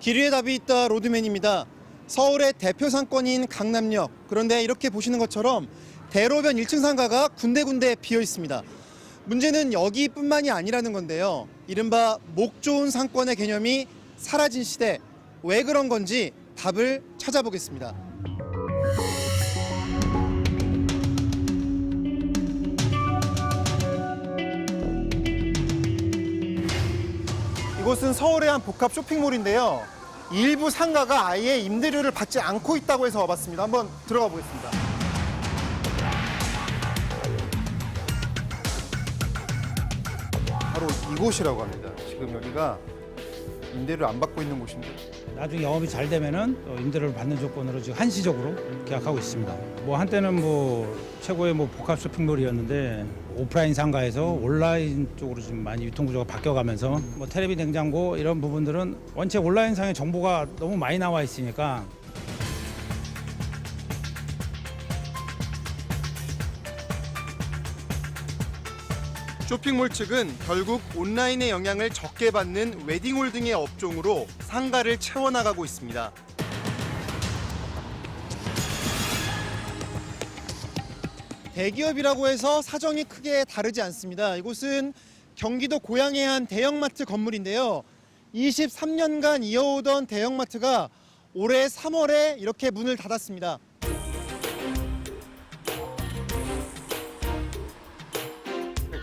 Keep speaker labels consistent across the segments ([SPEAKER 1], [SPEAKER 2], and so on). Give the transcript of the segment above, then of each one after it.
[SPEAKER 1] 길 위에 답이 있다 로드맨입니다. 서울의 대표 상권인 강남역. 그런데 이렇게 보시는 것처럼 대로변 1층 상가가 군데군데 비어 있습니다. 문제는 여기뿐만이 아니라는 건데요. 이른바 목 좋은 상권의 개념이 사라진 시대. 왜 그런 건지 답을 찾아보겠습니다. 이곳은 서울의 한 복합 쇼핑몰인데요. 일부 상가가 아예 임대료를 받지 않고 있다고 해서 와봤습니다. 한번 들어가 보겠습니다. 바로 이곳이라고 합니다. 지금 여기가 임대료를 안 받고 있는 곳인데.
[SPEAKER 2] 나중에 영업이 잘 되면은 임대료를 받는 조건으로 지금 한시적으로 계약하고 있습니다. 뭐 한때는 최고의 복합 쇼핑몰이었는데 오프라인 상가에서 온라인 쪽으로 지금 많이 유통 구조가 바뀌어가면서 텔레비 냉장고 이런 부분들은 원체 온라인 상의 정보가 너무 많이 나와 있으니까
[SPEAKER 1] 쇼핑몰 측은 결국 온라인의 영향을 적게 받는 웨딩홀 등의 업종으로 상가를 채워나가고 있습니다. 대기업이라고 해서 사정이 크게 다르지 않습니다. 이곳은 경기도 고양의 한 대형마트 건물인데요. 23년간 이어오던 대형마트가 올해 3월에 이렇게 문을 닫았습니다.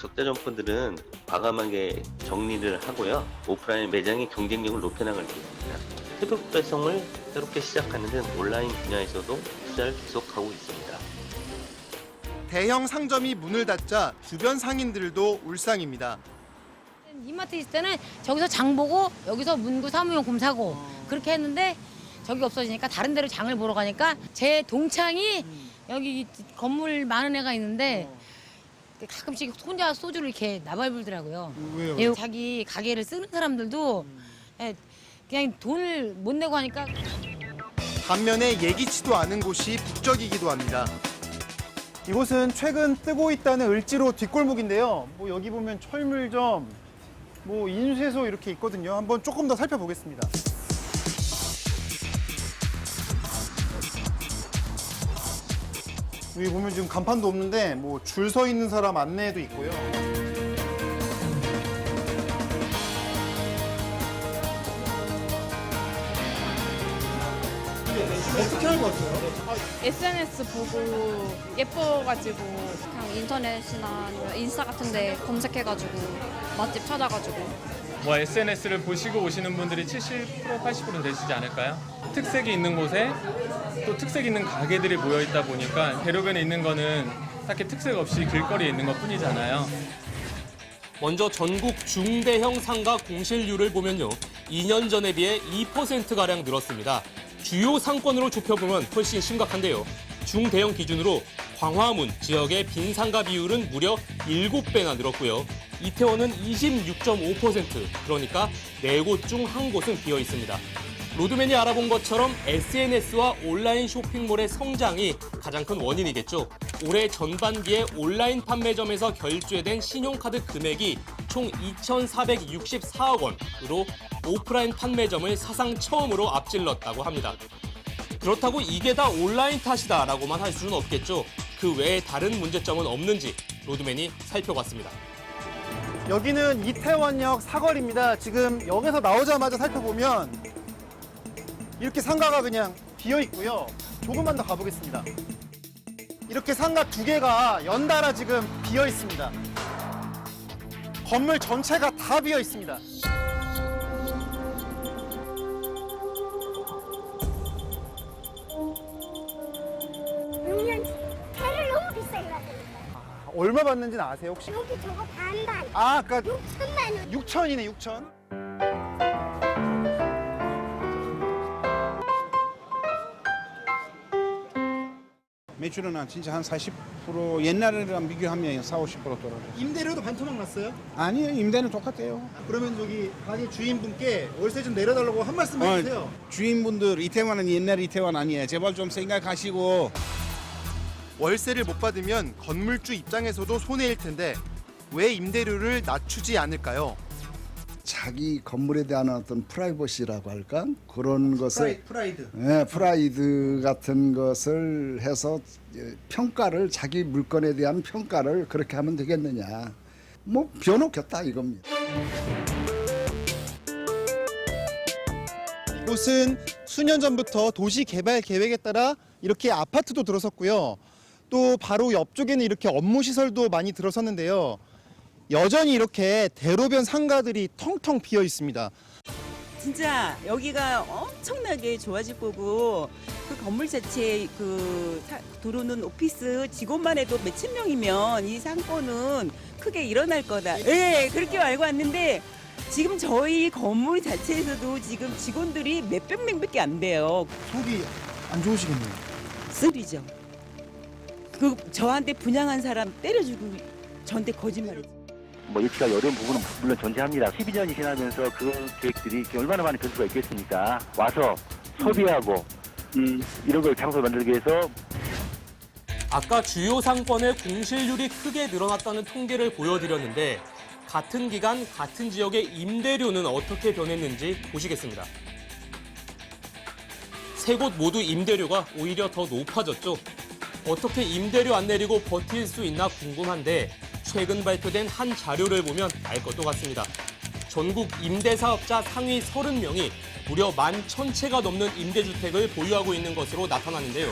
[SPEAKER 3] 적자점포들은 과감하게 정리를 하고요. 오프라인 매장의 경쟁력을 높여나갈 수 있습니다. 새벽 배송을 새롭게 시작하는 등 온라인 분야에서도 투자를 계속하고 있습니다.
[SPEAKER 1] 대형 상점이 문을 닫자 주변 상인들도 울상입니다.
[SPEAKER 4] 이마트 있을 때는 저기서 장 보고 여기서 문구 사무용품 사고 그렇게 했는데 저기 없어지니까 다른 데로 장을 보러 가니까 제 동창이 여기 건물 많은 애가 있는데 가끔씩 혼자 소주를 이렇게 나발불더라고요.
[SPEAKER 1] 왜요?
[SPEAKER 4] 자기 가게를 쓰는 사람들도 그냥 돈을 못 내고 하니까.
[SPEAKER 1] 반면에 예기치도 않은 곳이 북적이기도 합니다. 이곳은 최근 뜨고 있다는 을지로 뒷골목인데요. 여기 보면 철물점, 인쇄소 이렇게 있거든요. 한번 조금 더 살펴보겠습니다. 여기 보면 지금 간판도 없는데 줄 서 있는 사람 안내도 있고요. 어떻게 알고 왔어요?
[SPEAKER 5] SNS 보고 예뻐가지고 그냥 인터넷이나 아니면 인스타 같은 데 검색해가지고 맛집 찾아가지고
[SPEAKER 6] SNS를 보시고 오시는 분들이 70%, 80% 되시지 않을까요? 특색이 있는 곳에 또 특색 있는 가게들이 모여 있다 보니까 대로변에 있는 거는 딱히 특색 없이 길거리에 있는 것 뿐이잖아요.
[SPEAKER 7] 먼저 전국 중대형 상가 공실률을 보면요. 2년 전에 비해 2%가량 늘었습니다. 주요 상권으로 좁혀보면 훨씬 심각한데요. 중대형 기준으로 광화문 지역의 빈 상가 비율은 무려 7배나 늘었고요. 이태원은 26.5%, 그러니까 4곳 중 1곳은 비어 있습니다. 로드맨이 알아본 것처럼 SNS와 온라인 쇼핑몰의 성장이 가장 큰 원인이겠죠. 올해 전반기에 온라인 판매점에서 결제된 신용카드 금액이 총 2,464억 원으로 오프라인 판매점을 사상 처음으로 앞질렀다고 합니다. 그렇다고 이게 다 온라인 탓이다라고만 할 수는 없겠죠. 그 외에 다른 문제점은 없는지 로드맨이 살펴봤습니다.
[SPEAKER 1] 여기는 이태원역 사거리입니다. 지금 역에서 나오자마자 살펴보면 이렇게 상가가 그냥 비어 있고요. 조금만 더 가보겠습니다. 이렇게 상가 2개가 연달아 지금 비어 있습니다. 건물 전체가 다 비어 있습니다.
[SPEAKER 8] 배를 너무 비싸게 받아요.
[SPEAKER 1] 얼마 받는지는 아세요 혹시?
[SPEAKER 8] 여기 저거 반반.
[SPEAKER 1] 아까
[SPEAKER 8] 6천만 원.
[SPEAKER 1] 6천이네 6천.
[SPEAKER 9] 매출은 진짜 한 40% 옛날이랑 비교하면 40~50% 떨어져요.
[SPEAKER 1] 임대료도 반토막 났어요?
[SPEAKER 9] 아니에요. 임대는 똑같아요.
[SPEAKER 1] 그러면 저기 가게 주인분께 월세 좀 내려달라고 한 말씀 해주세요.
[SPEAKER 9] 주인분들 이태원은 옛날 이태원 아니에요. 제발 좀 생각하시고.
[SPEAKER 1] 월세를 못 받으면 건물주 입장에서도 손해일 텐데 왜 임대료를 낮추지 않을까요?
[SPEAKER 10] 자기 건물에 대한 어떤 프라이버시라고 할까? 그런 것을
[SPEAKER 1] 프라이드.
[SPEAKER 10] 예, 프라이드 같은 것을 해서 평가를 자기 물건에 대한 평가를 그렇게 하면 되겠느냐. 뭐 비워놓겠다 이겁니다.
[SPEAKER 1] 이곳은 수년 전부터 도시 개발 계획에 따라 이렇게 아파트도 들어섰고요. 또 바로 옆쪽에는 이렇게 업무 시설도 많이 들어섰는데요. 여전히 이렇게 대로변 상가들이 텅텅 비어 있습니다.
[SPEAKER 11] 진짜 여기가 엄청나게 좋아질 거고 그 건물 자체에 들어오는 오피스 직원만 해도 몇천 명이면 이 상권은 크게 일어날 거다. 네, 그렇게 알고 왔는데 지금 저희 건물 자체에서도 지금 직원들이 몇백 명밖에 안 돼요.
[SPEAKER 1] 속이 안 좋으시겠네요.
[SPEAKER 11] 쓰리죠. 그 저한테 분양한 사람 때려주고 저한테 거짓말이죠.
[SPEAKER 12] 뭐 예치가 어려운 부분은 물론 존재합니다. 12년이 지나면서 그 계획들이 얼마나 많은 변수가 있겠습니까? 와서 소비하고 이런 걸 장소를 만들기 위해서
[SPEAKER 7] 아까 주요 상권의 공실률이 크게 늘어났다는 통계를 보여드렸는데 같은 기간 같은 지역의 임대료는 어떻게 변했는지 보시겠습니다. 세 곳 모두 임대료가 오히려 더 높아졌죠. 어떻게 임대료 안 내리고 버틸 수 있나 궁금한데 최근 발표된 한 자료를 보면 알 것도 같습니다. 전국 임대사업자 상위 30명이 무려 11,000채가 넘는 임대주택을 보유하고 있는 것으로 나타나는데요.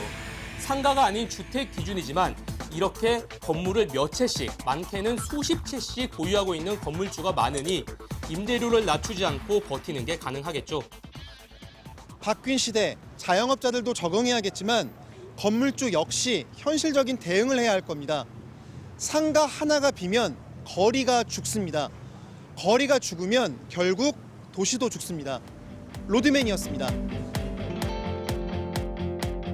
[SPEAKER 7] 상가가 아닌 주택 기준이지만 이렇게 건물을 몇 채씩, 많게는 수십 채씩 보유하고 있는 건물주가 많으니 임대료를 낮추지 않고 버티는 게 가능하겠죠.
[SPEAKER 1] 바뀐 시대, 자영업자들도 적응해야겠지만 건물주 역시 현실적인 대응을 해야 할 겁니다. 상가 하나가 비면 거리가 죽습니다. 거리가 죽으면 결국 도시도 죽습니다. 로드맨이었습니다.